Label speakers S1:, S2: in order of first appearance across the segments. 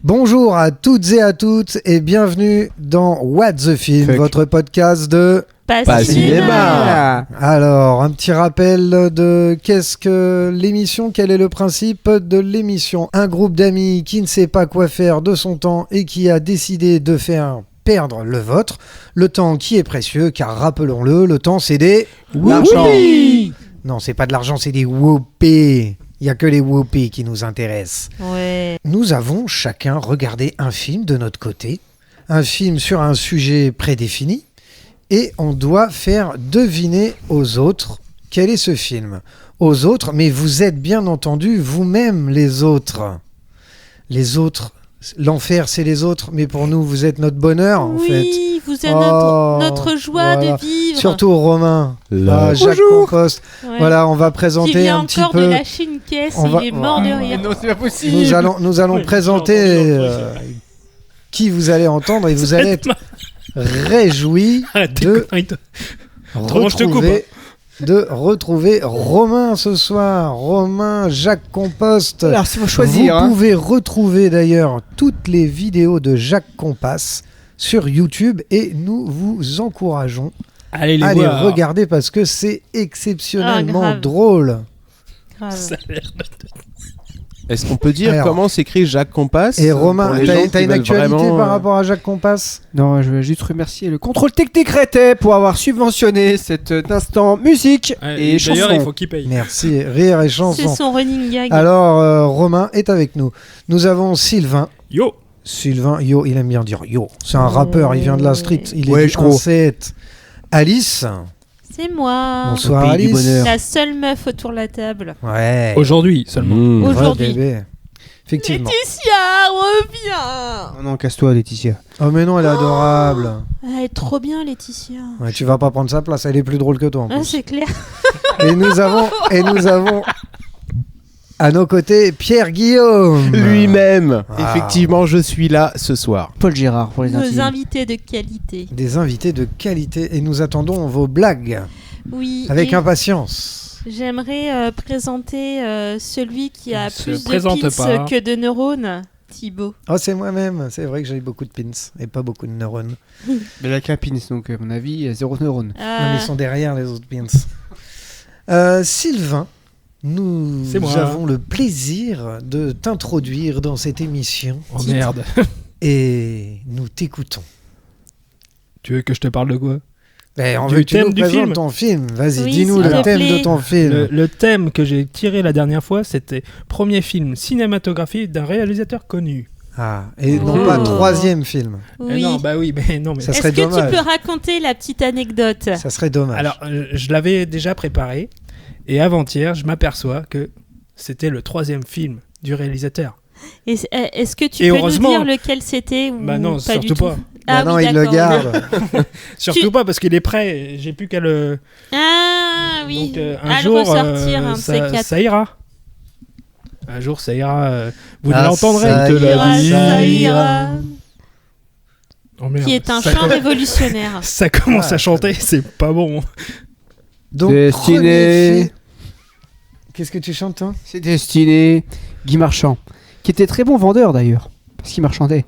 S1: Bonjour à toutes et à toutes et bienvenue dans What the Film, votre podcast de
S2: Pas cinéma.
S1: Alors, un petit rappel de qu'est-ce que l'émission, quel est le principe de l'émission. Un groupe d'amis qui ne sait pas quoi faire de son temps et qui a décidé de faire perdre le vôtre. Le temps qui est précieux, car rappelons-le, le temps c'est des...
S2: L'argent.
S1: Non, c'est pas de l'argent, c'est des whoopées. Il n'y a que les whoopées qui nous intéressent.
S2: Ouais.
S1: Nous avons chacun regardé un film de notre côté, un film sur un sujet prédéfini, et on doit faire deviner aux autres quel est ce film. Aux autres, mais vous êtes bien entendu vous-même les autres. Les autres, l'enfer c'est les autres, mais pour nous vous êtes notre bonheur en fait.
S2: Oui, vous êtes
S1: Oh,
S2: notre joie
S1: voilà.
S2: de vivre.
S1: Surtout Romain, Jacques Compost.
S2: Ouais.
S1: Voilà, on va
S2: Qui
S1: présenter
S2: vient
S1: un petit
S2: encore
S1: peu.
S2: de lâcher une caisse,
S1: On va-
S2: il est mort de rire.
S3: Non, c'est pas possible.
S1: Nous allons présenter qui vous allez entendre et vous allez être réjouis
S3: Autrement, je te coupe,
S1: de retrouver Romain ce soir. Romain, Jacques Compost.
S3: Alors, si vous choisir.
S1: Vous pouvez retrouver d'ailleurs toutes les vidéos de Jacques Compas sur YouTube et nous vous encourageons
S3: Allez les
S1: à les
S3: voir.
S1: regarder parce que c'est exceptionnellement
S2: grave.
S1: drôle.
S2: Grave.
S3: Ça a l'air de-
S4: Est-ce qu'on peut dire
S1: Alors,
S4: comment s'écrit Jacques Compas
S1: Et Romain,
S4: pour les gens
S1: t'as
S4: qui
S1: une
S4: veulent
S1: actualité
S4: vraiment,
S1: par rapport à Jacques Compas?
S5: Non, je veux juste remercier le contrôle technique Rété pour avoir subventionné cet instant musique et chanson.
S3: D'ailleurs, il faut qu'il paye.
S1: Merci, rire et
S2: C'est
S1: chanson.
S2: son running gag.
S1: Alors, Romain est avec nous. Nous avons Sylvain.
S3: Yo.
S1: Sylvain, yo, il aime bien dire yo. C'est un rappeur, il vient de la street. Il est
S5: Ouais,
S1: du
S5: je crois.
S1: 1-7. Alice.
S2: C'est moi.
S1: Bonsoir
S5: Au pays du
S1: Alice.
S5: bonheur.
S2: La seule meuf autour de la table.
S1: Ouais.
S3: Aujourd'hui seulement.
S4: Mmh.
S1: Vrai
S2: Aujourd'hui.
S1: bébé. Effectivement.
S2: Laetitia, reviens.
S5: Oh non, casse-toi Laetitia.
S1: Oh mais non, elle est adorable.
S2: Elle est trop bien, Laetitia.
S1: Ouais, tu vas pas prendre sa place, elle est plus drôle que toi en
S2: Ah,
S1: plus.
S2: c'est clair.
S1: Et nous avons à nos côtés Pierre Guillaume.
S4: Lui-même.
S1: Ah.
S4: Effectivement, je suis là ce soir.
S5: Paul Gérard pour les
S2: Nos
S5: intimes.
S2: invités de qualité.
S1: Des invités de qualité et nous attendons vos blagues
S2: Oui.
S1: avec
S2: et
S1: impatience.
S2: J'aimerais présenter celui qui a
S3: Se
S2: plus de
S3: présente
S2: pins
S3: pas.
S2: que de neurones. Thibaut.
S1: Oh, c'est moi-même. C'est vrai que j'ai beaucoup de pins et pas beaucoup de neurones.
S5: Mais la capine, donc à mon avis, il y a 0 neurones.
S1: Non, mais ils sont derrière les autres pins. Sylvain, nous
S3: C'est moi.
S1: avons le plaisir de t'introduire dans cette émission
S3: Oh merde.
S1: et nous t'écoutons.
S3: Tu veux que je te parle de quoi?
S1: On
S3: Du
S1: veut que tu
S3: thème
S1: nous
S3: du
S1: présentes
S3: film.
S1: ton film. Vas-y,
S2: Oui,
S1: dis-nous
S2: s'il
S1: le
S2: te
S1: thème
S2: plaît.
S1: de ton film.
S3: Le thème que j'ai tiré la dernière fois, c'était premier film cinématographique d'un réalisateur connu.
S1: Ah, et non
S2: Oh.
S1: pas troisième film.
S2: Oui.
S3: Non, bah oui, mais non, mais.
S1: Ça
S2: Est-ce
S1: serait
S2: que
S1: dommage.
S2: tu peux raconter la petite anecdote?
S1: Ça serait dommage.
S3: Alors, je l'avais déjà préparé, et avant-hier, je m'aperçois que c'était le troisième film du réalisateur.
S2: Est-ce que tu
S3: Et
S2: peux
S3: heureusement-
S2: nous dire lequel c'était ou
S3: Bah non,
S2: pas
S3: surtout
S2: du tout?
S3: pas.
S2: Ah
S1: non,
S2: oui,
S1: il le
S2: d'accord.
S1: garde.
S3: Surtout pas parce qu'il est prêt, j'ai plus qu'à le.
S2: Ah oui.
S3: Donc un
S2: à le
S3: jour,
S2: ressortir, un de ces quatre.
S3: ça ira. Un jour, ça ira. Vous
S1: Ah,
S3: l'entendrez.
S1: ça
S3: te l'a
S1: ira,
S3: dit.
S1: ça
S2: Ça
S1: ira.
S2: ira.
S3: Oh, merde.
S2: Qui est un
S3: Ça
S2: chant
S3: commence-
S2: révolutionnaire.
S3: Ça commence
S1: Ah,
S3: à chanter, c'est pas bon.
S1: Donc,
S5: Destiné.
S1: premier film. Qu'est-ce que tu chantes, toi?
S5: C'est destiné. Guy Marchand, qui était très bon vendeur d'ailleurs, parce qu'il marchandait.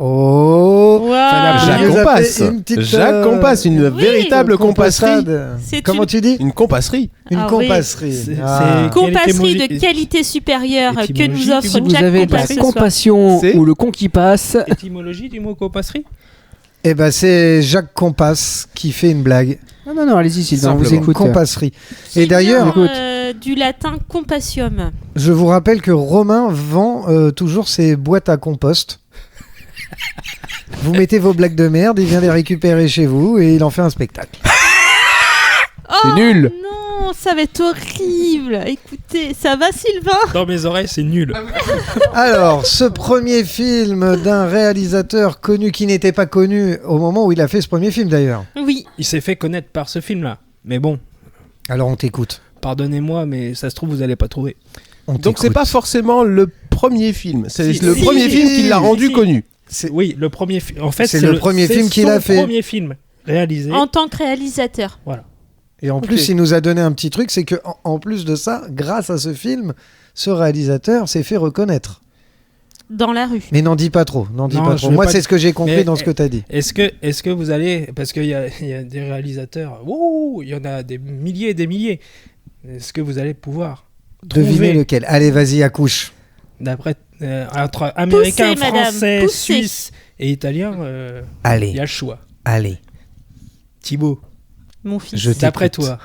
S1: Oh,
S2: Waouh.
S4: Jacques
S1: Je vous
S4: Compas.
S1: appelle une petite,
S4: Jacques Compas, une
S2: oui.
S4: véritable compasserie.
S1: compassade.
S2: C'est
S1: Comment
S2: une
S1: tu dis?
S4: Une compasserie.
S1: Une
S2: Ah oui.
S1: compasserie.
S3: C'est-
S1: Ah.
S3: c'est-
S2: compasserie
S3: Quelle
S2: de qualité supérieure que
S3: étymologie,
S2: nous offre
S5: Si vous
S2: Jack
S5: avez de
S2: Compas
S5: la
S2: ce soir.
S5: compassion
S4: C'est-
S5: ou le con qui passe,
S3: Étymologie du mot compasserie.
S1: Eh ben, c'est Jacques Compas qui fait une blague.
S5: non, allez-y Sylvain, on vous
S4: Simplement.
S1: Une
S5: écoute.
S1: compasserie.
S2: Qui
S1: Et d'ailleurs,
S2: vient, du latin compassium.
S1: je vous rappelle que Romain vend toujours ses boîtes à compost. Vous mettez vos blagues de merde, il vient les récupérer chez vous et il en fait un spectacle.
S2: Oh
S5: nul.
S2: non, ça va être horrible. Écoutez, ça va Sylvain?
S3: Dans mes oreilles, c'est nul.
S1: Alors, ce premier film d'un réalisateur connu qui n'était pas connu au moment où il a fait ce premier film d'ailleurs.
S2: Oui.
S3: Il s'est fait connaître par ce film-là. Mais bon,
S1: Alors on t'écoute.
S3: pardonnez-moi, mais ça se trouve, vous allez pas trouver.
S1: On
S4: Donc c'est
S1: t'écoute.
S4: pas forcément le premier film. C'est
S3: Si,
S4: le
S3: si,
S4: premier
S3: si,
S4: film
S3: si,
S4: qui l'a
S3: si,
S4: rendu
S3: si.
S4: connu.
S3: Oui, le premier film. En fait,
S1: C'est le premier film qu'il a fait.
S3: C'est son premier film réalisé.
S2: En tant que réalisateur.
S1: Et en plus, il nous a donné un petit truc, c'est que en plus de ça, grâce à ce film, ce réalisateur s'est fait reconnaître.
S2: dans la rue.
S1: Mais n'en dis pas trop. N'en dis
S3: Non,
S1: pas
S3: je
S1: trop.
S3: vais
S1: Moi,
S3: pas-
S1: c'est ce que j'ai compris
S3: Mais-
S1: dans ce que tu as dit.
S3: Est-ce que vous allez... Parce qu'il y a des réalisateurs, il y en a des milliers et des milliers. Est-ce que vous allez pouvoir
S1: Deviner
S3: trouver,
S1: lequel. Allez, vas-y, accouche.
S3: d'après entre américain,
S2: Poussez, madame,
S3: français,
S2: poussez.
S3: suisse et italien, il
S1: Allez,
S3: y a le choix.
S1: allez.
S3: Thibaut,
S2: Mon fils.
S1: Je t'écoute.
S3: d'après toi,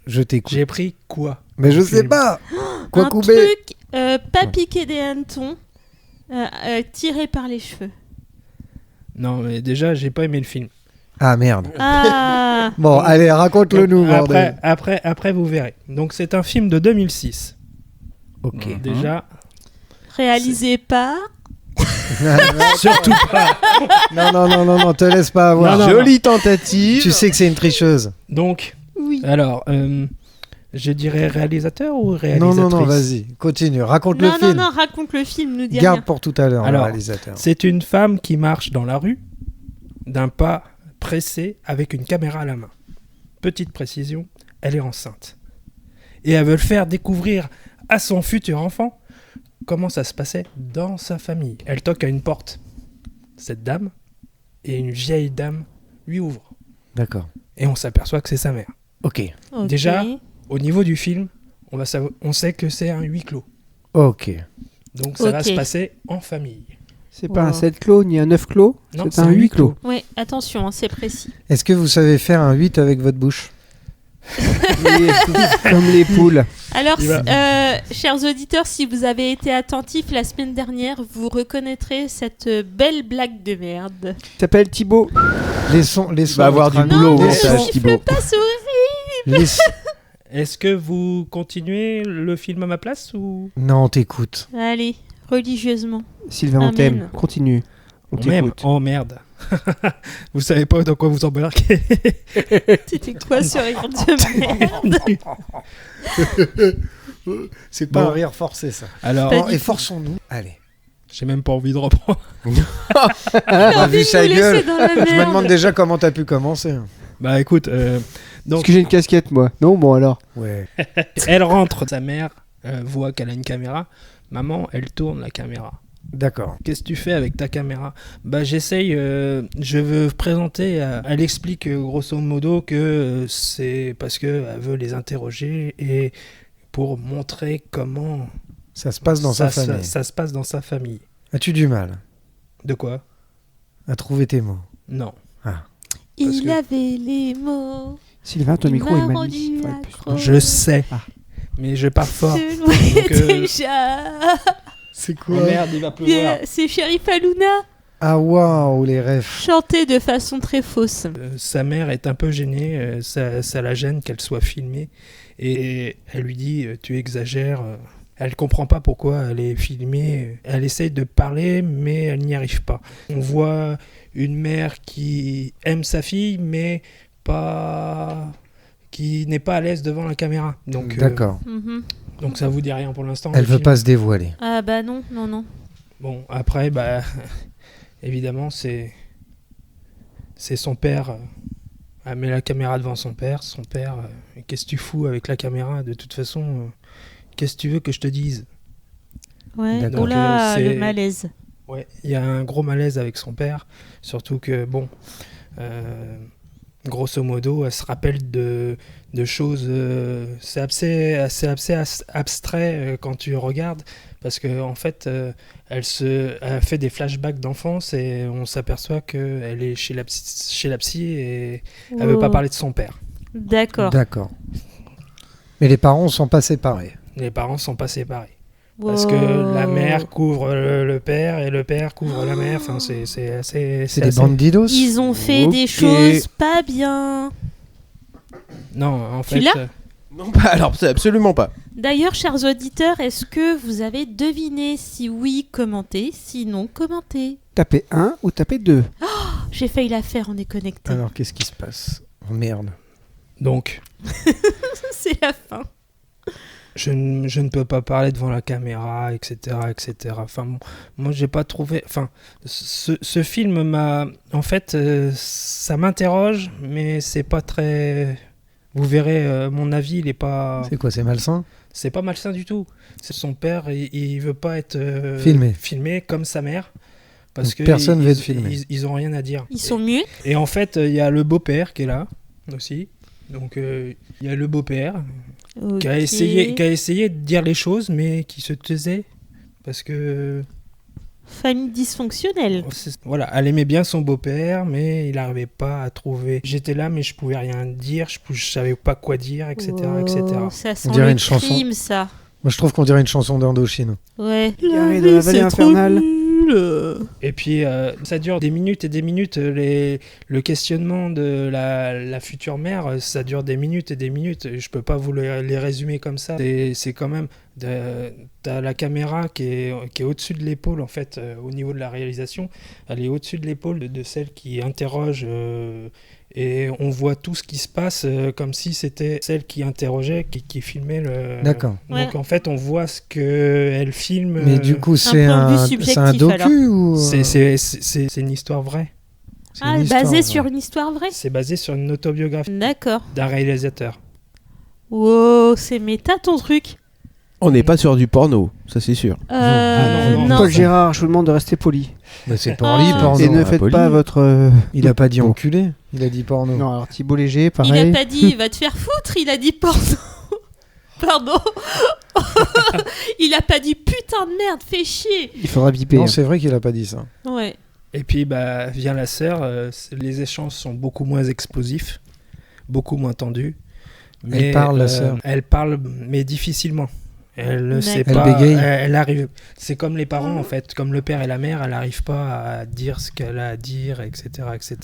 S1: Je t'écoute.
S3: j'ai pris quoi
S1: Mais je
S3: comme
S1: sais
S3: film
S1: pas. Quoi
S2: Un
S1: couper
S2: truc pas piqué des hannetons, tiré par les cheveux.
S3: Non, mais déjà, j'ai pas aimé le film.
S1: Ah merde.
S2: Ah.
S1: Bon, allez, raconte-le nous, bordel.
S3: Après, vous verrez. Donc, c'est un film de 2006.
S1: Ok.
S3: Déjà,
S2: Réalisé par.
S3: surtout pas.
S1: Non, te laisse pas avoir.
S3: Non, non.
S4: Jolie tentative.
S1: Tu sais que c'est une tricheuse.
S3: Donc,
S2: Oui.
S3: alors, je dirais réalisateur ou réalisatrice?
S1: Non, vas-y, continue. Raconte le
S2: Non,
S1: film.
S2: non, raconte le film, nous dis
S1: Garde
S2: rien.
S1: pour tout à l'heure, le
S3: Alors,
S1: réalisateur.
S3: C'est une femme qui marche dans la rue d'un pas pressé avec une caméra à la main. Petite précision, elle est enceinte. Et elle veut le faire découvrir à son futur enfant comment ça se passait dans sa famille. Elle toque à une porte. Cette dame et une vieille dame lui ouvrent.
S1: D'accord.
S3: Et on s'aperçoit que c'est sa mère.
S1: Ok.
S2: Ok.
S3: Déjà, au niveau du film, on sait que c'est un huis clos.
S1: Ok.
S3: Donc ça va
S2: Ok.
S3: se passer en famille.
S5: C'est pas un
S2: Wow.
S5: 7 clos ni un 9 clos,
S3: Non,
S5: c'est un 8 clos.
S2: Ouais, attention, hein, c'est précis.
S1: Est-ce que vous savez faire un 8 avec votre bouche?
S5: Comme les poules.
S2: Alors,
S3: Il
S2: chers auditeurs, si vous avez été attentifs la semaine dernière, vous reconnaîtrez cette belle blague de merde.
S5: Tu t'appelles Thibaut.
S1: Laissons
S4: Tu vas avoir
S1: votre
S4: du
S1: ami-
S4: boulot au
S2: Non,
S4: montage,
S2: siffle
S4: Thibaut.
S2: pas, c'est horrible.
S1: laisse-
S3: Est-ce que vous continuez le film à ma place ou
S1: Non, on t'écoute.
S2: Allez, religieusement.
S5: Sylvain, on
S2: Amen.
S5: t'aime. Continue. On
S3: même
S5: t'écoute.
S3: Oh merde. Vous savez pas dans quoi vous embarquez.
S2: C'était quoi ce rire de merde?
S1: C'est
S3: pas un
S1: rire forcé, ça.
S3: Alors,
S2: Pas
S1: Bon,
S2: du
S1: et
S2: tout.
S1: forçons-nous. Allez.
S3: j'ai même pas envie de reprendre.
S1: Bah, vu sa gueule,
S2: dans la
S1: je me
S2: merde.
S1: demande déjà comment t'as pu commencer.
S3: Bah écoute,
S5: Parce
S3: donc
S5: que j'ai une casquette, moi. Non, bon alors.
S1: Ouais.
S3: elle rentre, sa mère voit qu'elle a une caméra. Maman, elle tourne la caméra.
S1: D'accord.
S3: Qu'est-ce que tu fais avec ta caméra? Bah j'essaye, je veux présenter, elle explique grosso modo que c'est parce qu'elle veut les interroger et pour montrer comment
S1: Ça se passe dans sa famille.
S3: ça se passe dans sa famille.
S1: As-tu du mal
S3: De quoi?
S1: à trouver tes mots?
S3: Non.
S2: Il
S3: que-
S2: avait les mots.
S5: Sylvain, ton
S2: Il
S5: micro est
S2: m'a
S5: mal
S2: rendu
S5: mis. Faudrait plus-
S2: accro.
S3: Je sais,
S5: Ah.
S3: mais je pars fort.
S2: Je louais
S3: Donc,
S2: déjà.
S1: C'est
S3: Oh merde, il va pleuvoir.
S2: C'est Sheriff Aluna.
S1: Ah waouh, les rêves.
S2: Chanté de façon très fausse.
S3: Sa mère est un peu gênée, ça la gêne qu'elle soit filmée et elle lui dit tu exagères. Elle comprend pas pourquoi elle est filmée. Elle essaye de parler mais elle n'y arrive pas. On voit une mère qui aime sa fille mais pas qui n'est pas à l'aise devant la caméra. Donc
S1: D'accord.
S3: donc ça vous dit rien pour l'instant.
S1: Elle
S3: le
S1: veut
S3: film.
S1: pas se dévoiler.
S2: Ah bah non, non, non.
S3: Bon, après, bah, évidemment, c'est son père. Elle met la caméra devant son père. Son père, qu'est-ce que tu fous avec la caméra? De toute façon, qu'est-ce que tu veux que je te dise?
S2: Ouais.
S1: D'accord.
S2: Oula,
S3: Donc,
S2: le malaise.
S3: Ouais, il y a un gros malaise avec son père. Surtout que, bon, grosso modo, elle se rappelle de choses. C'est assez abstrait quand tu regardes. Parce qu'en en fait, elle fait des flashbacks d'enfance et on s'aperçoit qu'elle est chez la psy et elle veut pas
S2: Oh.
S3: parler de son père.
S2: D'accord.
S1: D'accord. Mais les parents sont pas séparés.
S3: Les parents sont pas séparés. Parce que
S2: Wow.
S3: la mère couvre le père et le père couvre la mère. Enfin, c'est assez...
S1: C'est des
S3: assez-
S1: bandidos.
S2: Ils ont fait des
S5: Ok.
S2: choses pas bien.
S3: Non, en
S2: Tu
S3: fait...
S2: l'as
S4: Non, bah, alors, c'est absolument pas.
S2: D'ailleurs, chers auditeurs, est-ce que vous avez deviné? Si oui, commentez. Sinon, commentez.
S5: Tapez 1 ou tapez 2.
S2: J'ai failli la faire, on est connecté.
S1: Alors qu'est-ce qui se passe? Oh, merde.
S3: Donc,
S2: C'est la fin.
S3: je ne peux pas parler devant la caméra, etc., etc. Enfin, bon, moi, j'ai pas trouvé... Enfin, ce film m'a... En fait, ça m'interroge, mais c'est pas très... Vous verrez, mon avis, il est pas...
S1: C'est quoi, c'est malsain?
S3: C'est pas malsain du tout. C'est son père, il veut pas être filmé comme sa mère. Parce
S1: Donc
S3: que
S1: personne veut être filmé.
S3: Ils ont rien à dire.
S2: Ils sont muets.
S3: Et en fait, il y a le beau-père qui est là aussi. Donc il y a le beau-père qui a essayé de dire les choses, mais qui se taisait. Parce que...
S2: Famille dysfonctionnelle.
S3: Voilà, elle aimait bien son beau-père, mais il n'arrivait pas à trouver. J'étais là, mais je pouvais rien dire, je savais pas quoi dire, etc. etc.
S2: Ça sent
S1: On dirait
S2: le
S1: une chanson.
S2: crime, ça.
S1: Moi, je trouve qu'on dirait une chanson d'Indochine.
S2: Ouais.
S5: Garé de la vallée infernale.
S3: Et puis, ça dure des minutes et des minutes. Le questionnement de la future mère, ça dure des minutes et des minutes. Je peux pas vous les résumer comme ça. C'est quand même... T'as la caméra qui est au-dessus de l'épaule, en fait, au niveau de la réalisation. Elle est au-dessus de l'épaule de celle qui interroge... et on voit tout ce qui se passe comme si c'était celle qui interrogeait, qui filmait le...
S1: D'accord.
S3: Donc
S2: Ouais.
S3: en fait, on voit ce qu'elle filme.
S1: Mais du coup, c'est
S2: point de vue
S1: un
S2: subjectif,
S1: docu
S2: alors.
S1: ou...
S3: c'est une histoire vraie.
S1: c'est une histoire,
S2: basé
S1: ouais.
S2: sur une histoire vraie.
S3: C'est basé sur une autobiographie
S2: D'accord.
S3: d'un réalisateur.
S2: Wow, c'est méta ton truc.
S4: On n'est pas sur du porno, ça c'est sûr.
S3: non.
S2: Non.
S5: Paul Gérard, je vous demande de rester poli.
S1: Bah, c'est porno,
S2: Ah.
S1: porno.
S5: Et ne
S4: ah,
S5: faites
S4: poli.
S5: pas votre...
S1: Il a pas dit enculé, il a dit porno.
S5: Non, alors Thibaut Léger,
S2: Il
S5: pareil.
S2: a pas dit va te faire foutre, il a dit porno. Pardon. Il a pas dit putain de merde, fais chier.
S5: Il faudra biper.
S1: Non, c'est vrai qu'il a pas dit ça.
S2: Ouais.
S3: Et puis vient la sœur, les échanges sont beaucoup moins explosifs, beaucoup moins tendus.
S1: Elle parle, la sœur.
S3: Elle parle, mais difficilement. Elle ne sait
S2: D'accord.
S3: pas.
S1: Elle bégaye.
S3: Elle arrive. C'est comme les parents en fait, comme le père et la mère, elle n'arrive pas à dire ce qu'elle a à dire, etc., etc.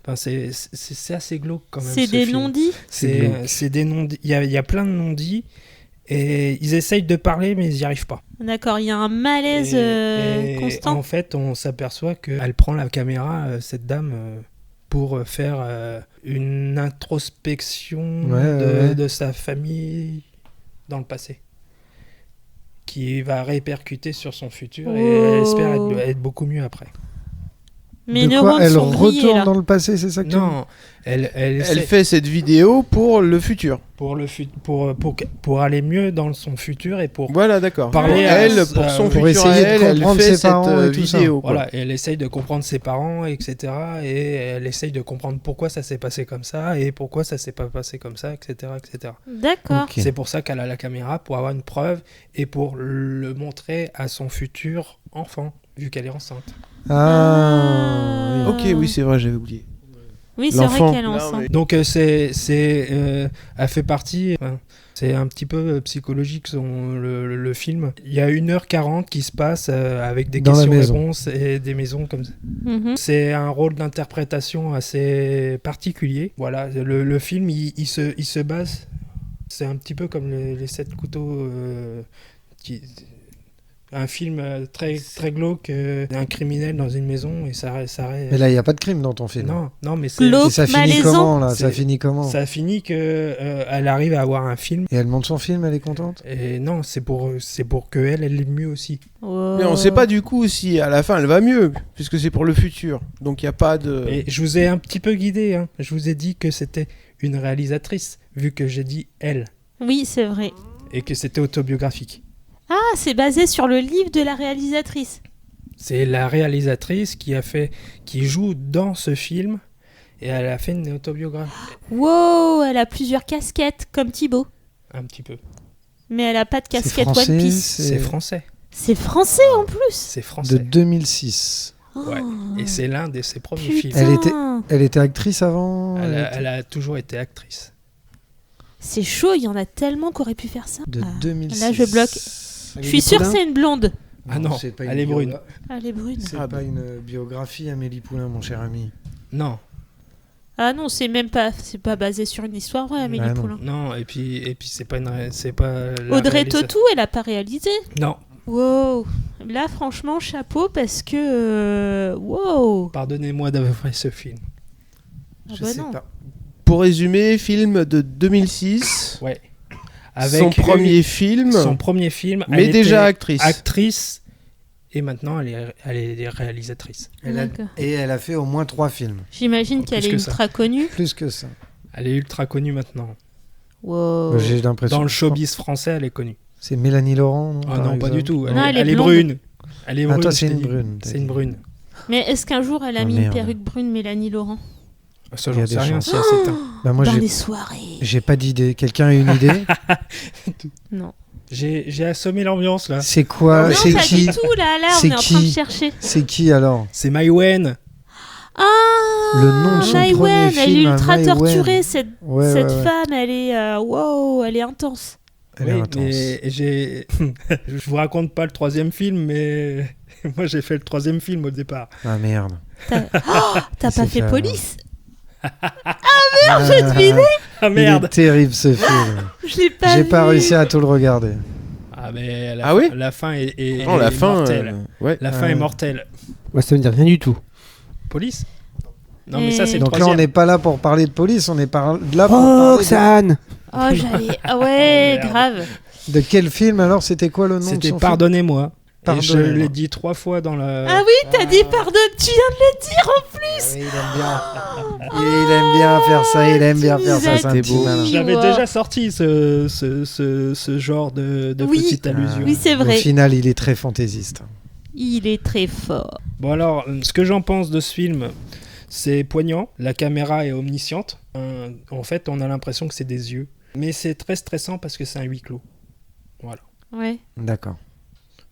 S3: Enfin, c'est assez glauque quand même.
S2: C'est
S3: ce
S2: des
S3: film.
S2: non-dits.
S3: C'est des non-dits. Il y a plein de non-dits et ils essayent de parler, mais ils n'y arrivent pas.
S2: D'accord, il y a un malaise
S3: Et
S2: constant.
S3: en fait, on s'aperçoit qu'elle prend la caméra, cette dame, pour faire une introspection
S1: Ouais.
S3: de sa famille dans le passé, qui va répercuter sur son futur et elle espère être beaucoup mieux après.
S2: Mes
S1: De quoi
S2: neurones
S1: elle
S2: sont grillés,
S1: retourne
S2: là.
S1: dans le passé, c'est ça que tu dis
S3: Non, elle
S4: Elle
S3: essaie
S4: fait cette vidéo pour le futur.
S3: pour aller mieux dans son futur et pour
S4: Voilà, d'accord.
S3: Parler
S4: Pour
S3: à-
S4: elle, pour son
S1: pour
S4: futur à
S1: essayer de
S4: elle, elle
S1: comprendre
S4: fait
S1: ses
S4: cette
S1: parents et tout ça.
S4: vidéo. quoi.
S3: voilà, et elle essaye de comprendre ses parents, etc. Et elle essaye de comprendre pourquoi ça s'est passé comme ça et pourquoi ça s'est pas passé comme ça, etc. etc.
S2: D'accord.
S1: Ok.
S3: C'est pour ça qu'elle a la caméra, pour avoir une preuve et pour le montrer à son futur enfant, vu qu'elle est enceinte.
S1: Ah, oui.
S4: Ok, oui, c'est vrai, j'avais oublié.
S2: Oui, c'est vrai
S4: L'enfant.
S2: qu'elle est
S4: Non,
S2: enceinte.
S4: mais-
S3: Donc elle fait partie... c'est un petit peu psychologique le film. Il y a 1h40 qui se passe avec des
S1: Dans la
S3: questions-réponses et des maisons comme ça.
S2: Mhm.
S3: C'est un rôle d'interprétation assez particulier. Voilà, le film, il se base... C'est un petit peu comme les 7 couteaux... un film très, très glauque d'un criminel dans une maison et ça
S1: Mais là, il n'y a pas de crime dans ton film.
S3: non, mais
S2: Glauque.
S1: Et ça finit
S2: malaisant.
S1: comment, là? Ça
S3: C'est-
S1: finit comment?
S3: ça finit que elle arrive à avoir un film
S1: Et elle monte son film, elle est contente?
S3: et non, c'est pour que elle est mieux aussi.
S4: Mais on sait pas du coup si à la fin elle va mieux, puisque c'est pour le futur. Donc il n'y a pas de.
S3: Et je vous ai un petit peu guidé, hein. Je vous ai dit que c'était une réalisatrice, vu que j'ai dit elle,
S2: Oui, c'est vrai.
S3: et que c'était autobiographique.
S2: Ah, c'est basé sur le livre de la réalisatrice.
S3: C'est la réalisatrice qui joue dans ce film, et elle a fait une autobiographie.
S2: Wow, elle a plusieurs casquettes, comme Thibaut.
S3: Un petit peu.
S2: Mais elle a pas de
S1: C'est
S2: casquette One
S1: français,
S2: Piece.
S3: C'est français.
S2: C'est français en plus.
S3: C'est
S1: De
S3: français.
S1: 2006.
S3: Ouais. Et c'est l'un de ses premiers
S2: Putain.
S3: films.
S1: Elle était actrice avant?
S3: Elle a toujours été actrice.
S2: C'est chaud, il y en a tellement qu'aurait pu faire ça.
S1: De
S2: Ah.
S1: 2006.
S2: Là, je bloque. Je suis sûre que c'est une blonde.
S3: Ah non,
S1: c'est pas une
S3: elle est brune.
S2: Elle est brune.
S1: C'est pas une biographie, Amélie Poulain, mon cher ami.
S3: Non,
S2: Ah non, c'est pas basé sur une histoire vraie, Amélie
S1: Ah non.
S2: Poulain.
S3: non, et puis c'est pas c'est pas la
S2: Audrey
S3: réalisa-
S2: Tautou, elle a pas réalisé.
S3: Non,
S2: Wow. Là, franchement, chapeau parce que. Wow.
S3: pardonnez-moi d'avoir fait ce film.
S2: Ah
S1: Je
S2: bah
S1: sais
S2: non.
S1: pas.
S4: Pour résumer, film de 2006.
S3: Ouais.
S4: Son premier film.
S3: Son premier film.
S4: Mais
S3: elle
S4: déjà
S3: était
S4: actrice.
S3: Actrice. Et maintenant, elle est réalisatrice.
S2: D'accord.
S1: Et elle a fait au moins 3 films.
S2: J'imagine
S3: Plus
S2: qu'elle est
S3: que ça.
S2: ultra connue.
S1: Plus que ça.
S3: Elle est ultra connue maintenant.
S2: Wow.
S1: J'ai l'impression.
S3: Dans le
S1: que
S3: showbiz français, elle est connue.
S1: c'est Mélanie Laurent, non,
S3: Ah
S1: par
S3: non, pas
S1: exemple
S3: du tout.
S2: Non, elle est
S3: Elle est
S2: blonde.
S3: brune. Elle est
S1: Ah,
S3: brune.
S1: toi,
S3: je
S1: c'est
S3: t'ai
S1: une
S3: dit.
S1: brune, t'as
S3: C'est une
S1: dit.
S3: brune.
S2: Mais est-ce qu'un jour elle a
S1: Ah,
S2: mis une
S1: merde.
S2: perruque brune, Mélanie Laurent?
S3: Ça,
S1: Il y a
S3: j'en sais
S1: des
S3: rien
S1: chances.
S3: si elle s'éteint.
S1: Bah, moi,
S2: Dans
S1: j'ai
S2: les soirées.
S1: j'ai pas d'idée. Quelqu'un a une idée?
S2: Non.
S3: J'ai assommé l'ambiance là.
S1: C'est quoi?
S2: Non,
S1: C'est
S2: pas
S1: qui?
S2: du tout, là, on
S1: C'est
S2: est en train de
S1: qui
S2: chercher.
S1: C'est qui alors?
S3: C'est Maïwen.
S2: Ah,
S1: Le nom de son
S2: Maïwen,
S1: premier
S2: elle
S1: film,
S2: est ultra
S1: Maïwen.
S2: torturée, cette
S1: Ouais,
S2: cette
S1: ouais.
S2: femme, elle est, wow, elle est intense.
S1: Elle est
S3: Oui,
S1: intense.
S3: mais j'ai. Je vous raconte pas le 3e film, mais moi j'ai fait le 3e film au départ.
S1: Ah merde.
S2: T'as
S1: C'est
S2: pas fait
S1: ça,
S2: police?
S1: Ah,
S2: j'ai deviné.
S3: Ah
S1: Il est
S3: merde.
S1: terrible ce film.
S2: Je l'ai pas
S1: J'ai
S2: vu.
S1: pas réussi à tout le regarder.
S3: Ah mais
S4: Ah oui
S3: la fin est
S4: Non, la
S3: est
S4: fin.
S3: mortelle.
S4: Ouais.
S3: La fin est mortelle.
S5: Moi, ça me dit rien du tout.
S3: Police. Non mais ça c'est le
S1: Donc là, on
S3: 3e.
S1: n'est pas là pour parler de police, on est là pour
S5: Oh,
S1: parler
S5: Roxane
S2: Oh, j'allais. Ah ouais,
S3: Oh, merde.
S2: grave.
S1: de quel film alors? C'était quoi le nom de
S3: C'était
S1: son
S3: Pardonnez-moi. Et je
S1: Pardonnez-moi.
S3: l'ai dit 3 fois dans la.
S2: Ah oui, t'as dit pardon, tu viens de le dire en
S1: film? Oui, il aime bien faire ça, il aime bien
S2: Tu
S1: faire
S2: nous
S1: ça,
S2: as
S1: c'est un
S4: dit.
S1: petit malin.
S3: J'avais
S2: Wow.
S3: déjà sorti ce genre de
S2: Oui.
S3: petite allusion.
S2: Oui, c'est
S1: Au
S2: vrai.
S1: final, il est très fantaisiste.
S2: Il est très fort.
S3: Bon alors, ce que j'en pense de ce film, c'est poignant, la caméra est omnisciente. En fait, on a l'impression que c'est des yeux. Mais c'est très stressant parce que c'est un huis clos. Voilà.
S2: Ouais.
S1: D'accord.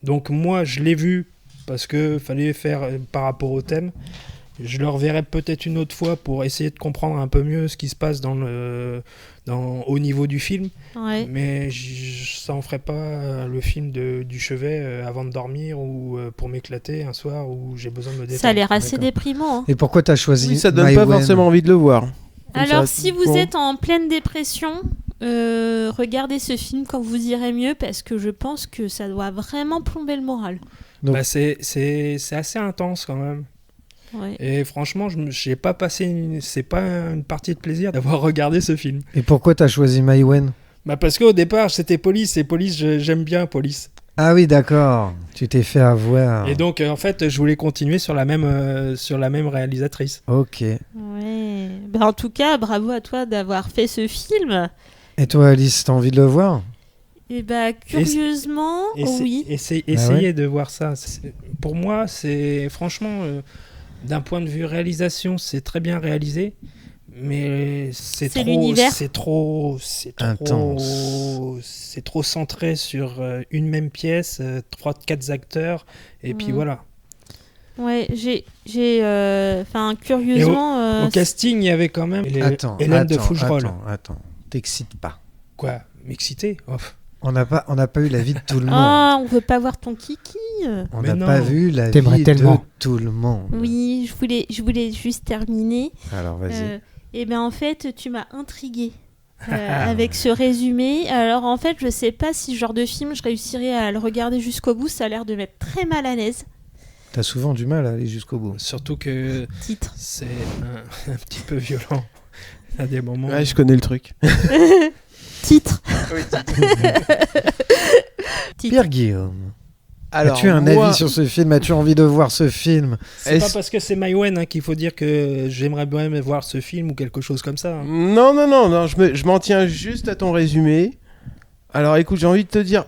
S3: Donc moi, je l'ai vu parce que fallait faire par rapport au thème. Je le reverrai peut-être une autre fois pour essayer de comprendre un peu mieux ce qui se passe au niveau du film.
S2: Ouais.
S3: Mais ça en ferait pas le film du chevet avant de dormir ou pour m'éclater un soir où j'ai besoin de me détendre.
S2: Ça a l'air assez
S1: D'accord.
S2: déprimant. Hein.
S1: Et pourquoi t'as choisi
S4: Oui, ça donne pas
S1: Maïwen?
S4: forcément envie de le voir. Comme
S2: Alors,
S4: ça,
S2: si vous
S4: bon.
S2: êtes en pleine dépression, regardez ce film quand vous irez mieux parce que je pense que ça doit vraiment plomber le moral.
S1: Donc-
S3: Bah, c'est assez intense quand même.
S2: Ouais.
S3: Et franchement, j'ai pas passé c'est pas une partie de plaisir d'avoir regardé ce film.
S1: Et pourquoi t'as choisi Maïwen?
S3: Bah parce qu'au départ, c'était Police et Police, j'aime bien Police.
S1: Ah oui, d'accord. Tu t'es fait avoir.
S3: Et donc en fait, je voulais continuer sur la même réalisatrice.
S1: Ok.
S2: Ouais. Bah, en tout cas, bravo à toi d'avoir fait ce film.
S1: Et toi, Alice, t'as envie de le voir?
S2: Et bah, curieusement, oui.
S3: Essayez de voir ça. Pour moi, c'est franchement, d'un point de vue réalisation, c'est très bien réalisé. Mais c'est
S2: l'univers.
S3: trop
S1: Intense.
S3: c'est trop centré sur une même pièce, 3-4 acteurs et puis voilà.
S2: Ouais, enfin, curieusement.
S3: Au casting, il y avait quand même Hélène de Fougerolles.
S1: Attends, t'excites pas.
S3: Quoi, m'exciter? Oh.
S1: On n'a pas eu la vie de tout le monde.
S2: Ah, on veut pas voir ton kiki.
S1: On
S3: Mais
S1: n'a
S3: non.
S1: pas vu la
S5: T'aimerais
S1: vie
S5: tellement.
S1: de tout le monde.
S2: Oui, je voulais juste terminer.
S1: Alors vas-y.
S2: Et bien en fait, tu m'as intriguée avec ce résumé. Alors en fait, je sais pas si ce genre de film, je réussirais à le regarder jusqu'au bout. Ça a l'air de m'être très mal à l'aise.
S1: T'as souvent du mal à aller jusqu'au bout.
S3: Surtout que
S2: Titre.
S3: c'est un petit peu violent à des moments.
S4: Ouais, je connais le truc.
S2: Titre.
S1: Pierre Guillaume,
S4: Alors,
S1: as-tu un
S4: moi-
S1: avis sur ce film? As-tu envie de voir ce film?
S3: C'est pas
S4: Est-ce-
S3: parce que c'est Maïwen qu'il faut dire que j'aimerais bien voir ce film ou quelque chose comme ça. hein.
S4: Non, je m'en tiens juste à ton résumé. Alors écoute, j'ai envie de te dire,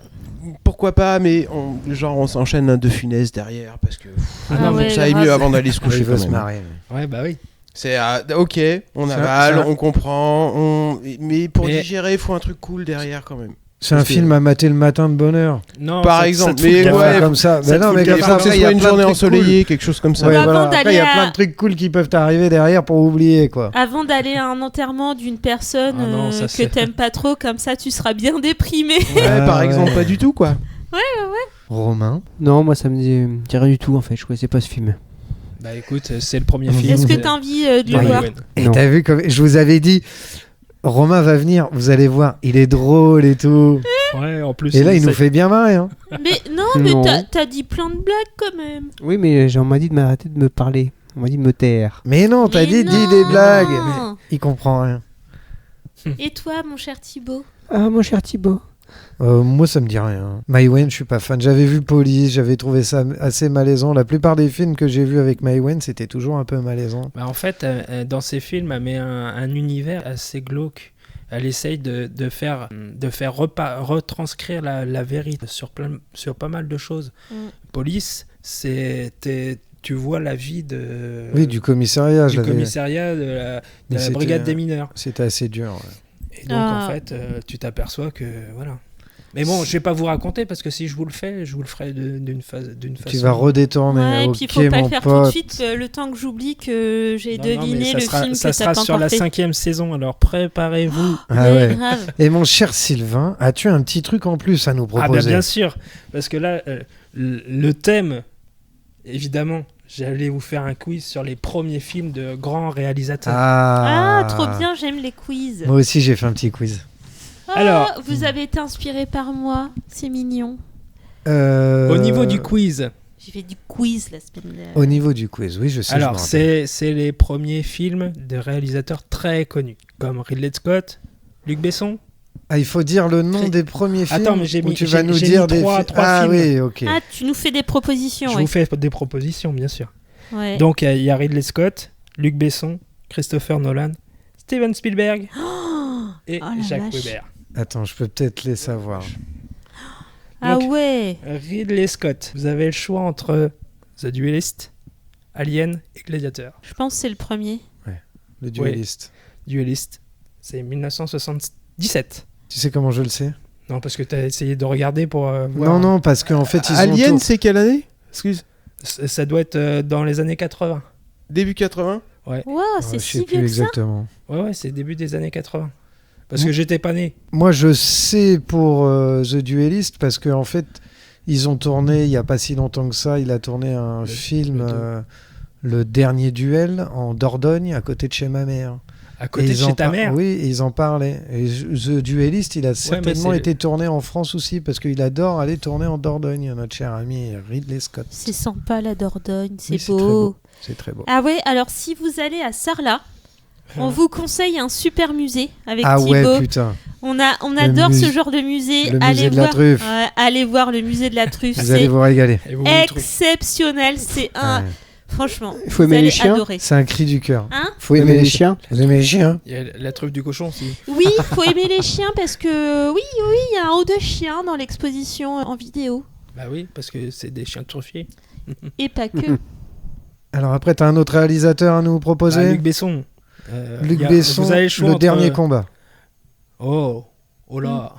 S4: pourquoi pas, mais on s'enchaîne un De Funès derrière, parce que
S3: Ah
S2: non, mais
S4: ça aille
S2: grave.
S4: mieux avant d'aller se
S1: Il
S4: coucher
S1: veut
S4: quand
S1: se
S4: même.
S1: marrer.
S3: Ouais, bah oui.
S4: C'est ok, on
S1: C'est un-
S4: avale,
S1: c'est un-
S4: on comprend, mais pour
S3: Mais-
S4: digérer, il faut un truc cool derrière quand même.
S1: C'est un
S4: Parce que-
S1: film à mater le matin de bonne heure.
S3: Non,
S4: Par
S3: ça-
S4: exemple,
S3: ça te fout
S4: mais
S3: le
S4: ouais,
S3: cafard.
S1: comme ça.
S3: ça
S1: Ben
S3: te
S1: non,
S3: fout
S1: mais
S3: le
S1: comme
S4: Il
S1: ça,
S4: faut
S3: cafard.
S4: que ce
S1: après, il y
S4: soit
S1: a
S4: une
S1: plein de
S4: journée
S1: trucs
S4: ensoleillée, quelque chose comme ça.
S1: Ouais,
S2: Avant
S1: voilà. Après, il y a
S2: d'aller
S1: plein
S2: à-
S1: de trucs cool qui peuvent arriver derrière pour oublier, quoi.
S2: Avant d'aller à un enterrement d'une personne
S3: Ah non, ça,
S2: que
S3: c'est-
S2: t'aimes pas trop, comme ça tu seras bien déprimé.
S4: Ouais, par
S1: Ah,
S4: exemple,
S1: ouais.
S4: pas du tout quoi.
S1: Romain.
S5: Non, moi ça me dit rien du tout en fait, je connaissais pas ce film.
S3: Bah écoute, c'est le premier film.
S2: Est-ce que
S3: de-
S2: t'as envie de
S3: de
S2: le voir?
S3: Maïwen.
S1: Et
S5: Non.
S1: t'as vu comme je vous avais dit, Romain va venir, vous allez voir, il est drôle et tout.
S3: Ouais, en plus.
S1: Et là, il nous fait bien marrer. Hein.
S2: Mais non, mais
S5: Non.
S2: t'as dit plein de blagues quand même.
S5: Oui, mais on m'a dit de m'arrêter de me parler. On m'a dit de me taire.
S1: Mais non, t'as
S2: Mais
S1: dit, dis
S2: non.
S1: des blagues. Il comprend rien.
S2: Et toi, mon cher Thibaut?
S5: Ah, mon cher Thibaut.
S1: Moi, ça me dit rien. Maïwen, je suis pas fan. J'avais vu Police, j'avais trouvé ça assez malaisant. La plupart des films que j'ai vus avec Maïwen, c'était toujours un peu malaisant.
S3: Bah, en fait, dans ces films, elle met un univers assez glauque. Elle essaye de faire retranscrire la vérité sur pas mal de choses. Police, tu vois la vie
S1: du commissariat.
S3: Du commissariat de la brigade des mineurs.
S1: C'était assez dur. Ouais.
S3: Et donc, en fait, tu t'aperçois que... Voilà. Mais bon, je vais pas vous raconter parce que si je vous le ferai d'une façon.
S1: Tu vas redétourner.
S2: Ouais, et puis il faut pas le faire
S1: pote.
S2: tout de suite, le temps que j'oublie que j'ai deviné le film que
S3: ça sera
S2: t'as pas
S3: sur
S2: encore
S3: la
S2: fait.
S3: 5e saison, alors préparez-vous.
S1: Ouais.
S2: Grave.
S1: Et mon cher Sylvain, as-tu un petit truc en plus à nous proposer?
S3: Bien sûr, parce que là, le thème, évidemment, j'allais vous faire un quiz sur les premiers films de grands réalisateurs.
S2: Ah, trop bien, j'aime les quiz.
S1: Moi aussi, j'ai fait un petit quiz.
S2: Alors, vous avez été inspiré par moi, c'est mignon.
S3: Au niveau du quiz.
S2: J'ai fait du quiz la semaine dernière.
S1: Au niveau du quiz, oui, je sais.
S3: Alors, c'est les premiers films de réalisateurs très connus, comme Ridley Scott, Luc Besson.
S1: Ah, il faut dire le nom des premiers films.
S3: Attends, mais j'ai mis,
S1: tu vas nous
S3: j'ai
S1: dire
S3: mis
S1: des
S3: trois
S1: films.
S3: films.
S1: Oui, ok.
S2: Ah, tu nous fais des propositions.
S3: Je vous fais des propositions, bien sûr.
S2: Ouais.
S3: Donc, il y a Ridley Scott, Luc Besson, Christopher Nolan, Steven Spielberg et Jacques Weber.
S1: Attends, je peux peut-être les savoir.
S2: Donc, ouais.
S3: Ridley Scott, vous avez le choix entre The Duelist, Alien et Gladiator.
S2: Je pense que c'est le premier.
S1: Ouais, le Duelist.
S3: Ouais. Duelist, c'est 1977.
S1: Tu sais comment je le sais?
S3: Non, parce que tu as essayé de regarder pour voir.
S1: Non, parce qu'en fait, ils
S4: Alien,
S1: ont
S4: c'est quelle année? Excuse.
S3: Ça doit être dans les années 80.
S4: Début 80?
S3: Ouais.
S2: Wow, c'est
S1: je
S2: si
S1: sais plus
S2: vieux que ça.
S1: exactement.
S3: Ouais, c'est début des années 80. Parce que j'étais pas né.
S1: Moi, je sais pour The Duelist parce qu'en fait, ils ont tourné il y a pas si longtemps que ça. Il a tourné un film, Le Dernier Duel, en Dordogne, à côté de chez ma mère.
S3: À côté de chez ta mère?
S1: Oui, et ils en parlaient. Et The Duelist, il a certainement été tourné en France aussi parce qu'il adore aller tourner en Dordogne, notre cher ami Ridley Scott.
S2: C'est sympa la Dordogne, c'est
S1: Oui,
S2: beau.
S1: C'est très beau.
S2: Ah ouais, alors si vous allez à Sarlat, on vous conseille un super musée avec Thibaut.
S1: Ouais, putain.
S2: On adore ce genre de musée.
S1: Le musée de la truffe.
S2: Allez voir le musée de la truffe.
S1: Vous allez vous régaler.
S2: Exceptionnel. C'est un... Franchement,
S5: il faut
S2: vous
S5: aimer
S2: allez
S5: les chiens.
S2: adorer.
S1: C'est un cri du cœur.
S2: Hein?
S1: Faut aimer les chiens. Vous aimez les chiens?
S3: Il y a la truffe du cochon aussi.
S2: Oui, faut aimer les chiens parce que oui, il y a un haut de chien dans l'exposition en vidéo.
S3: Bah oui, parce que c'est des chiens truffiers.
S2: Et pas que.
S1: Alors après, t'as un autre réalisateur à nous proposer?
S3: Luc Besson.
S1: Luc Besson,
S3: vous avez le choix entre...
S1: Dernier combat.
S3: Oh là,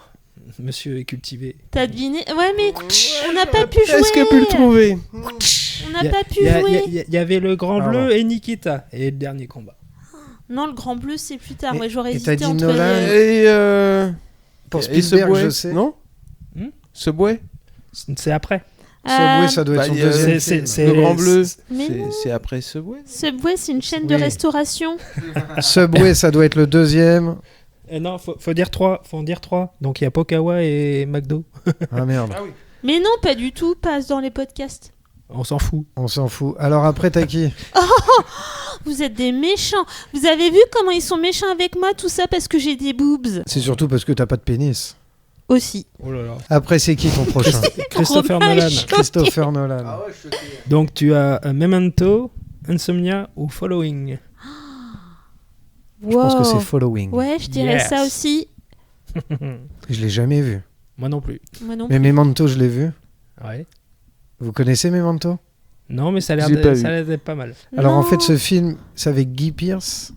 S3: monsieur est cultivé.
S2: T'as deviné? Ouais, mais on n'a pas pu jouer.
S4: Est-ce que pu le trouver?
S2: On n'a pas pu jouer.
S3: Il y avait le Grand Bleu et Nikita et le Dernier combat.
S2: Non, le Grand Bleu, c'est plus tard.
S1: Et-
S2: Ouais, j'aurais
S1: et t'as
S2: hésité
S1: dit
S2: entre
S1: Nolan
S2: les...
S1: Pour
S4: et
S1: Spielberg,
S4: Subway,
S1: je sais.
S4: Non Subway?
S3: C'est après.
S1: Subway, ça doit être son deuxième film.
S4: Le Grand Bleu,
S2: Mais non.
S4: c'est après Subway?
S2: Subway, c'est une chaîne de
S3: Oui.
S2: restauration.
S1: Subway, ça doit être le deuxième.
S3: Non, faut dire 3. Faut en dire 3. Donc il y a Pokawa et McDo.
S1: Ah merde,
S2: Mais non, pas du tout. Passe dans les podcasts.
S3: On s'en fout.
S1: on s'en fout. Alors après, t'as qui?
S2: Vous êtes des méchants. Vous avez vu comment ils sont méchants avec moi, tout ça parce que j'ai des boobs.
S1: C'est surtout parce que t'as pas de pénis.
S2: Aussi.
S3: Oh là là.
S1: Après, c'est qui ton prochain?
S3: Christopher
S2: Romain est
S3: Nolan.
S2: choqué.
S1: Christopher Nolan.
S3: Donc tu as Memento, Insomnia ou Following.
S1: Je pense que
S2: Wow.
S1: c'est Following.
S2: Ouais, je dirais
S3: Yes.
S2: ça aussi.
S1: Je l'ai jamais vu.
S3: Moi non plus.
S2: Moi non
S1: Mais
S2: plus.
S1: Memento, je l'ai vu.
S3: Ouais.
S1: Vous connaissez Memento?
S3: Non, mais ça a l'air
S4: J'ai pas vu.
S3: d'être pas mal.
S1: Alors en
S2: Non.
S1: fait, ce film, c'est avec Guy Pearce.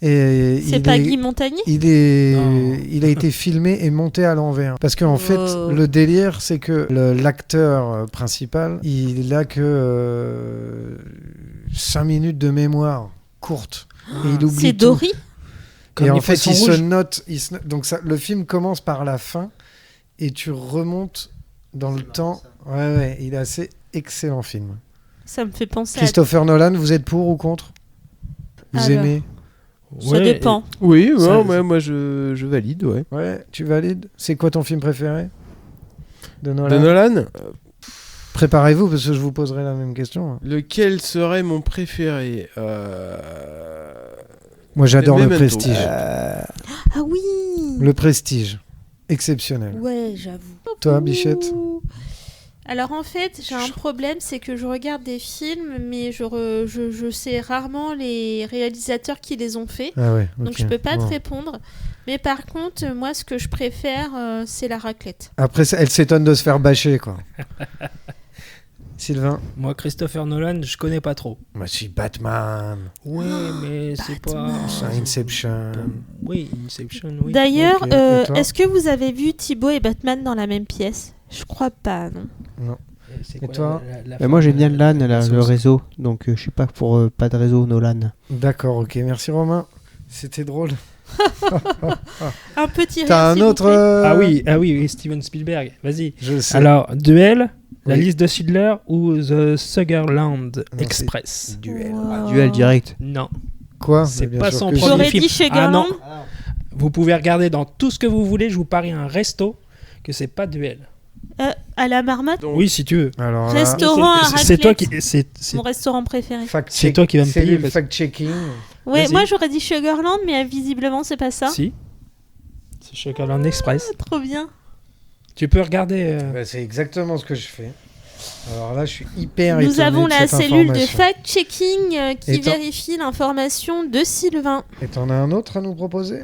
S1: Et
S2: C'est pas Guy Montagnier?
S3: Non.
S1: Il a été filmé et monté à l'envers. Parce qu'en fait,
S2: Oh.
S1: le délire, c'est que l'acteur principal, il a que 5 minutes de mémoire courte. Et il oublie
S2: C'est
S1: tout.
S2: Dory?
S3: Comme
S1: Et en
S3: les
S1: fait,
S3: poissons
S1: il se
S3: rouges.
S1: note. Donc le film commence par la fin et tu remontes dans le temps. Ouais, il est assez excellent film.
S2: Ça me fait penser
S1: Christopher Nolan, vous êtes pour ou contre? Vous
S2: Alors.
S1: aimez?
S2: à... Ça dépend.
S4: Oui,
S3: Ça-
S4: moi je valide, ouais.
S1: Ouais, tu valides? C'est quoi ton film préféré de Nolan?
S4: De Nolan,
S1: Préparez-vous parce que je vous poserai la même question.
S4: lequel serait mon préféré?
S1: Moi, j'adore le
S4: Memento.
S1: Prestige.
S2: Ah oui.
S1: Le Prestige. Exceptionnel.
S2: Ouais, j'avoue.
S1: Toi, Bichette?
S2: Alors en fait, j'ai un problème, c'est que je regarde des films, mais je sais rarement les réalisateurs qui les ont faits.
S1: Ah ouais,
S2: Donc
S1: ok.
S2: je peux pas te
S1: Bon.
S2: répondre. Mais par contre, moi, ce que je préfère, c'est la raclette.
S1: Après, elle s'étonne de se faire bâcher, quoi. Sylvain?
S3: Moi, Christopher Nolan, je connais pas trop.
S1: Moi, je suis Batman.
S3: Ouais, mais c'est pas.
S1: C'est un Inception.
S3: Oui, Inception, oui.
S2: D'ailleurs,
S1: Ok, et toi
S2: est-ce que vous avez vu Thibaut et Batman dans la même pièce? Je crois pas, non.
S3: C'est
S1: Et
S3: quoi,
S1: toi
S5: Moi j'aime bien le LAN, là, le
S3: sauce
S5: réseau, donc je suis pas pour pas de réseau Nolan.
S1: D'accord, ok. Merci Romain. C'était drôle.
S2: Un petit
S1: T'as un autre...
S3: Ah oui, Steven Spielberg, vas-y.
S1: Je sais.
S3: Alors, Duel, La
S1: Oui.
S3: liste de Schindler ou The Sugarland
S1: Non,
S3: Express?
S1: Duel.
S5: Duel direct.
S3: Non,
S1: Quoi?
S3: c'est
S1: Bien
S3: pas
S1: sûr
S3: son
S1: que si.
S3: premier
S2: J'aurais
S3: film.
S2: dit Sugarland.
S3: Ah non, vous pouvez regarder dans tout ce que vous voulez, je vous parie un resto que c'est pas Duel.
S2: À la marmotte,
S4: Donc,
S3: Oui, si tu veux.
S1: Alors là,
S2: Restaurant à
S3: C'est toi
S2: raclette.
S3: qui...
S2: Mon restaurant préféré.
S3: C'est toi qui vas me
S1: c'est
S3: payer,
S1: le
S3: parce-
S1: fact-checking.
S2: Ouais,
S3: Vas-y.
S2: moi j'aurais dit Sugarland, mais visiblement c'est pas ça.
S3: Si. C'est Sugarland Express.
S2: Trop bien.
S3: Tu peux regarder...
S1: Bah, c'est exactement ce que je fais. Alors là, je suis hyper
S2: Nous
S1: étonné
S2: avons
S1: de
S2: la
S1: cette
S2: cellule de
S1: information.
S2: fact-checking qui
S1: Et t'en-
S2: vérifie l'information de Sylvain.
S1: Et t'en as un autre à nous proposer?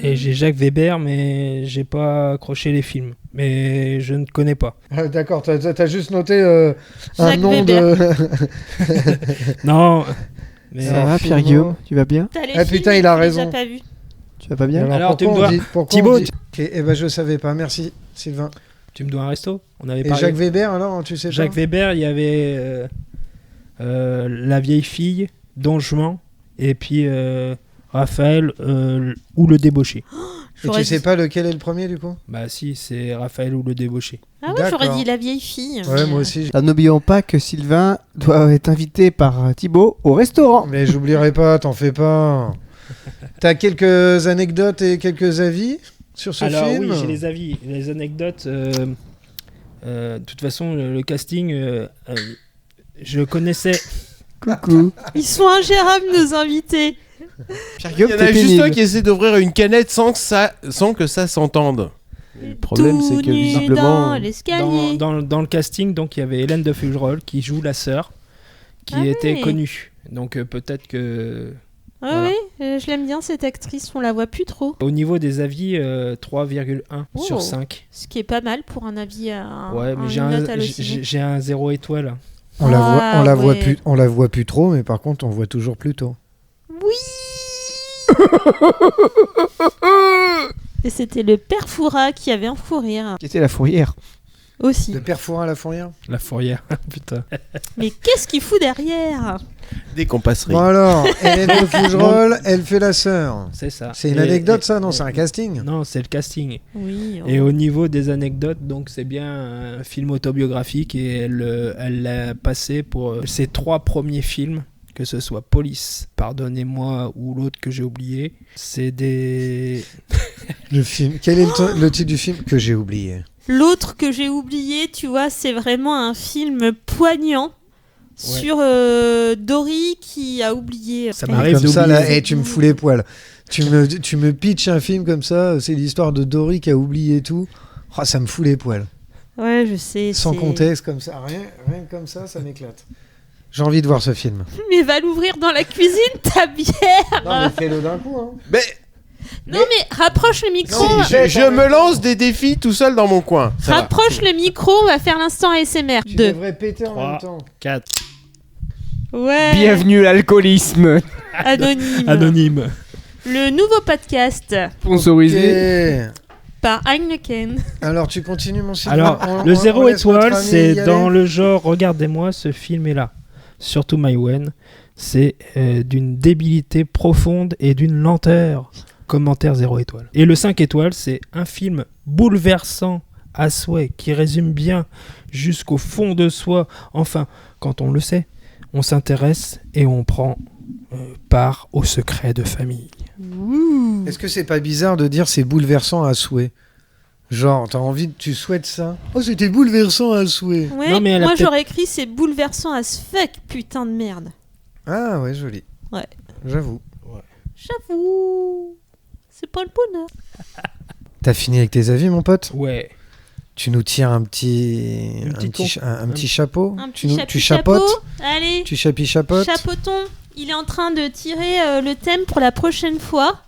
S3: Et j'ai Jacques Weber, mais j'ai pas accroché les films. Mais je ne connais pas.
S1: Ah, d'accord, t'as juste noté un
S2: Jacques
S1: nom
S2: Weber.
S3: Euh, Non. Mais
S5: Ça va,
S1: Alors,
S5: Pierre-Guillaume, tu vas bien?
S2: T'as les
S1: Ah,
S2: films,
S1: putain,
S2: mais
S1: il a
S2: tu les as
S1: raison.
S2: pas vus.
S5: Tu vas pas bien?
S3: Alors, tu
S1: pourquoi
S3: me
S1: on
S3: dois-
S1: dit- pourquoi
S3: Thibaut,
S1: on dit- Ok, eh ben, je savais pas. Merci, Sylvain.
S3: tu me dois un resto? On avait
S1: Et
S3: parlé.
S1: Jacques Weber, alors, tu sais
S3: Jacques
S1: pas?
S3: Weber, il y avait La vieille fille, Don Juan, et puis Raphaël ou le débauché.
S1: Et
S2: J'aurais
S1: tu sais
S2: dit-
S1: pas lequel est le premier, du coup?
S3: Bah si, c'est Raphaël ou le débauché.
S2: Ah ouais, j'aurais
S1: D'accord.
S2: dit la vieille fille.
S1: Ouais, moi aussi.
S5: Alors, n'oublions pas que Sylvain doit être invité par Thibaut au restaurant.
S1: Mais j'oublierai pas, t'en fais pas. T'as quelques anecdotes et quelques avis sur ce
S3: Alors
S1: film?
S3: oui, j'ai les avis, les anecdotes. De toute façon, le casting, je connaissais.
S5: Coucou.
S2: Ils sont ingérables, nos invités.
S4: il
S5: Pierre-Guillaume,
S4: y en a
S5: t'es
S4: juste
S5: pénible.
S4: un qui essaie d'ouvrir une canette sans que ça s'entende. Le problème, c'est que
S2: Tout nu
S4: visiblement.
S2: dans l'escalier.
S3: Dans le casting, donc il y avait Hélène de Fuggerolles qui joue la sœur, qui
S2: Ah
S3: était
S2: ouais.
S3: connue. Donc peut-être que
S2: Ah
S3: Voilà.
S2: ouais, je l'aime bien cette actrice, on la voit plus trop.
S3: au niveau des avis, 3,1
S2: Oh.
S3: sur 5.
S2: Ce qui est pas mal pour un avis à
S3: Ouais, mais
S2: une note hallucinée.
S3: j'ai un 0 étoile.
S1: On la voit,
S2: Ah,
S1: on la voit
S2: ouais.
S1: plus, on la voit plus trop, mais par contre, on voit toujours plus tôt.
S2: Oui. Et c'était le père Foura qui avait un fou rire
S5: Qui était la fourrière.
S2: aussi.
S1: De Père Fourin à la Fourrière.
S3: La fourrière, putain.
S2: Mais qu'est-ce qu'il fout derrière?
S4: Dès qu'on passerait.
S1: Bon alors, Hélène de Fougerolles, elle fait la sœur.
S3: C'est ça.
S1: C'est une
S3: Et-
S1: anecdote
S3: et-
S1: ça? Non, c'est un casting.
S3: Non, c'est le casting.
S2: Oui.
S3: Et au niveau des anecdotes, donc c'est bien un film autobiographique et elle l'a passé pour ses 3 premiers films, que ce soit Police, Pardonnez-moi ou l'autre que j'ai oublié. C'est des...
S1: Le film. Quel est le titre du film que j'ai oublié?
S2: L'autre que j'ai oublié, tu vois, c'est vraiment un film poignant sur Dory qui a oublié.
S3: Ça m'arrive
S1: Comme ça
S3: d'oublier.
S1: là, tu me fous les poils. Tu me pitches un film comme ça, c'est l'histoire de Dory qui a oublié tout. Oh, ça me fout les poils.
S2: Ouais, je sais.
S1: Sans
S2: c'est-
S1: contexte comme ça, rien que comme ça m'éclate. J'ai envie de voir ce film.
S2: Mais va l'ouvrir dans la cuisine, ta bière.
S1: Non mais fais-le d'un coup. Hein.
S4: Mais
S2: Non mais rapproche le micro.
S1: Non,
S4: je me lance des défis tout seul dans mon coin. Ça va.
S2: Rapproche le micro, on va faire l'instant ASMR.
S1: Tu
S2: 2.
S1: devrais péter en
S3: 3.
S1: même temps.
S3: 4.
S2: Ouais.
S5: Bienvenue à l'alcoolisme.
S2: Anonyme.
S3: Anonyme.
S2: Le nouveau podcast
S5: Sponsorisé.
S1: Ok.
S2: par Heineken.
S1: Alors tu continues mon Sylvain.
S3: Alors, le
S1: on
S3: 0
S1: laisse notre
S3: étoile,
S1: ami
S3: c'est
S1: y aller.
S3: dans le genre, regardez-moi, ce film est là. Surtout Maïwen. C'est d'une débilité profonde et d'une lenteur. Commentaire 0 étoile. Et le 5 étoiles, c'est un film bouleversant à souhait, qui résume bien jusqu'au fond de soi. Enfin, quand on le sait, on s'intéresse et on prend part au secret de famille.
S1: Est-ce que c'est pas bizarre de dire c'est bouleversant à souhait? Genre, t'as envie, tu souhaites ça? Oh, c'était bouleversant à souhait.
S2: Ouais,
S3: Non, mais elle a
S2: moi
S3: peut-être-
S2: j'aurais écrit c'est bouleversant as fuck, putain de merde.
S1: Ah ouais, joli.
S2: Ouais.
S1: J'avoue.
S2: J'avoue. C'est pas le bonheur.
S1: T'as fini avec tes avis, mon pote?
S3: Ouais.
S1: Tu nous tires un petit,
S3: Un petit ton.
S1: un petit chapeau.
S2: Un
S1: tu
S2: petit
S1: tu
S2: chapeau.
S1: chapotes.
S2: Allez,
S1: Tu chapotes.
S2: chapeauton. Il est en train de tirer le thème pour la prochaine fois.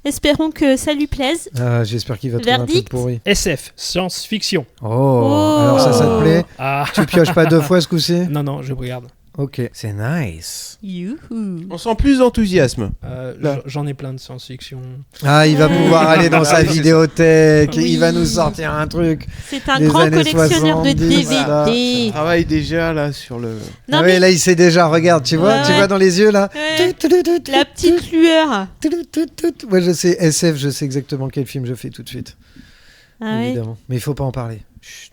S2: Espérons que ça lui plaise.
S1: Ah, j'espère qu'il va trouver un truc
S2: Verdict.
S1: pourri.
S3: SF, science-fiction.
S1: Oh, alors ça te plaît?
S3: Ah,
S1: Tu pioches pas 2 fois ce coup-ci?
S3: non, je regarde.
S1: Ok, c'est nice.
S2: Youhou.
S4: On sent plus d'enthousiasme. Là.
S3: J'en ai plein de science-fiction.
S1: Ah, il va pouvoir aller dans sa
S3: Oui, c'est ça.
S1: vidéothèque,
S2: Oui.
S1: il va nous sortir un truc.
S2: C'est un
S1: Les
S2: grand
S1: années
S2: collectionneur de
S1: 70,
S2: DVD.
S1: voilà.
S4: Travaille déjà là sur le.
S2: Non,
S1: Ah
S2: mais
S1: ouais, là il sait déjà, regarde, tu vois,
S2: Ouais,
S1: tu
S2: ouais.
S1: vois dans les yeux là.
S2: Ouais. La petite lueur.
S1: Moi je sais SF, je sais exactement quel film je fais tout de suite,
S2: Ah ouais,
S1: évidemment. Mais il faut pas en parler. Chut.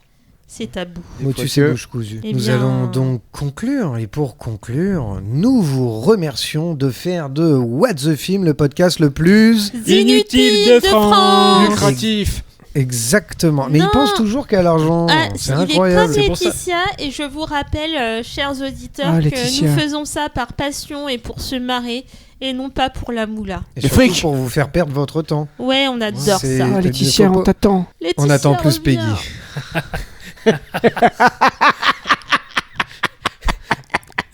S2: c'est tabou.
S1: Motus
S4: que-
S1: et bouche cousue.
S2: Eh
S1: Nous
S2: bien-
S1: allons donc conclure, et pour conclure, nous vous remercions de faire de What the Film le podcast le plus...
S2: Inutile de France.
S5: Lucratif.
S1: Exactement. Mais
S2: Non.
S1: il pense toujours qu'à l'argent.
S2: Ah,
S1: C'est
S2: il
S1: incroyable.
S2: est comme
S3: C'est pour ça.
S2: Laetitia et je vous rappelle, chers auditeurs,
S5: Ah,
S2: que
S5: Laetitia.
S2: nous faisons ça par passion et pour se marrer et non pas pour la moula.
S1: Et
S5: Le
S1: surtout
S5: fric.
S1: pour vous faire perdre votre temps.
S2: Ouais, on adore
S1: C'est-
S2: ça.
S5: Ah,
S1: peut-
S5: Laetitia,
S1: faut
S5: on
S1: pas-
S5: t'attend.
S2: Laetitia,
S1: On attend plus
S2: reviens.
S1: Peggy.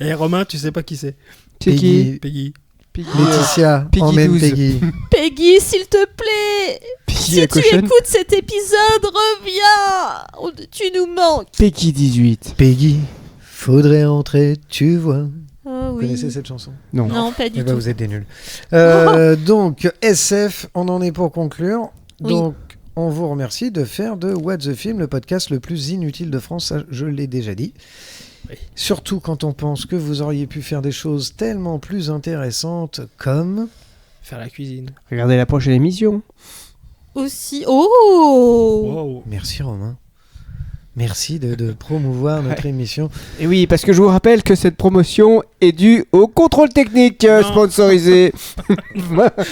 S3: Et Romain, tu sais pas qui c'est?
S5: C'est qui
S3: Peggy.
S1: Laetitia,
S5: Peggy
S1: emmène
S5: 12.
S1: Peggy.
S2: Peggy, s'il te plaît.
S5: Peggy
S2: Si
S5: la
S2: tu
S5: cochonne.
S2: écoutes cet épisode, reviens. Tu nous manques.
S5: Peggy 18.
S1: Peggy, faudrait entrer, tu vois.
S2: Oh
S1: Vous
S2: oui.
S1: connaissez cette chanson?
S5: Non.
S2: Non, pas du
S1: Eh ben,
S2: tout.
S1: vous êtes des nuls. Donc, SF, on en est pour conclure.
S2: Oui.
S1: Donc, on vous remercie de faire de What the Film le podcast le plus inutile de France. Ça, je l'ai déjà dit.
S3: Oui.
S1: Surtout quand on pense que vous auriez pu faire des choses tellement plus intéressantes comme...
S3: Faire la cuisine.
S5: Regardez la prochaine émission.
S2: Aussi. Oh.
S3: Wow.
S1: Merci Romain. Merci de promouvoir notre émission.
S5: Et oui, parce que je vous rappelle que cette promotion est due au contrôle technique
S3: Non.
S5: sponsorisé.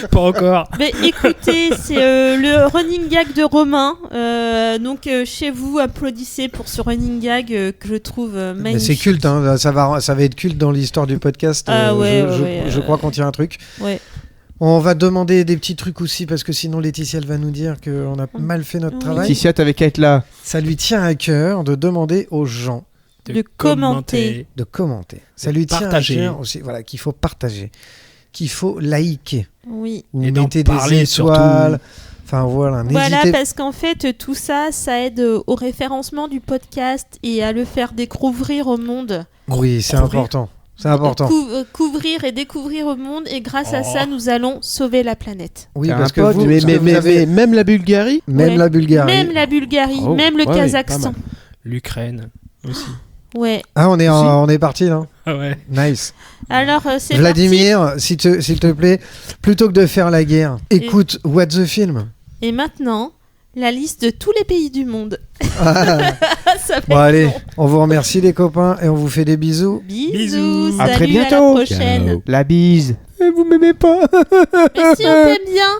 S3: Pas encore.
S2: Mais écoutez, c'est le running gag de Romain. Donc chez vous, applaudissez pour ce running gag que je trouve
S1: Mais
S2: magnifique.
S1: c'est culte, hein. Ça va être culte dans l'histoire du podcast.
S2: Ah ouais,
S1: je,
S2: ouais,
S1: je crois qu'on tient un truc.
S2: Ouais.
S1: On va demander des petits trucs aussi parce que sinon Laetitia elle va nous dire qu'on a mal fait notre
S2: Oui.
S1: travail.
S5: Laetitia, t'avais qu'à être là.
S1: Ça lui tient à cœur de demander aux gens
S2: De commenter.
S1: de commenter. Ça lui tient
S3: partager.
S1: à cœur aussi, voilà, qu'il faut partager, qu'il faut liker.
S2: Oui.
S1: Ou
S3: Et d'en
S1: mettez des
S3: parler
S1: étoiles. Enfin voilà,
S2: Voilà,
S1: n'hésitez
S2: parce qu'en fait, tout ça, ça aide au référencement du podcast et à le faire découvrir au monde.
S1: Oui, c'est
S3: Couvrir.
S1: important. C'est important.
S2: Couvrir et découvrir au monde. Et grâce à
S3: Oh.
S2: ça, nous allons sauver la planète.
S1: Oui,
S5: T'as
S1: parce
S5: un
S1: que
S5: pote,
S1: vous,
S4: mais,
S1: parce que
S4: mais,
S1: vous
S4: mais,
S1: avez
S4: mais même la Bulgarie.
S1: même
S2: Ouais.
S1: la Bulgarie.
S2: Même la Bulgarie,
S4: Oh,
S2: même le
S4: ouais,
S2: Kazakhstan.
S3: L'Ukraine aussi.
S2: Ouais.
S1: Ah, on est parti là.
S3: Ah ouais.
S1: Nice.
S2: Alors, c'est
S1: Vladimir, s'il te plaît, plutôt que de faire la guerre, écoute What the Film.
S2: Et maintenant, la liste de tous les pays du monde.
S1: Ah.
S2: Ça fait
S1: Bon allez,
S2: long.
S1: on vous remercie les copains et on vous fait des bisous.
S2: Bisous.
S3: Bisous.
S5: À
S2: Salut,
S5: très
S2: À la
S5: bientôt.
S2: prochaine.
S5: La bise. Vous m'aimez pas.
S2: Mais si on t'aime bien.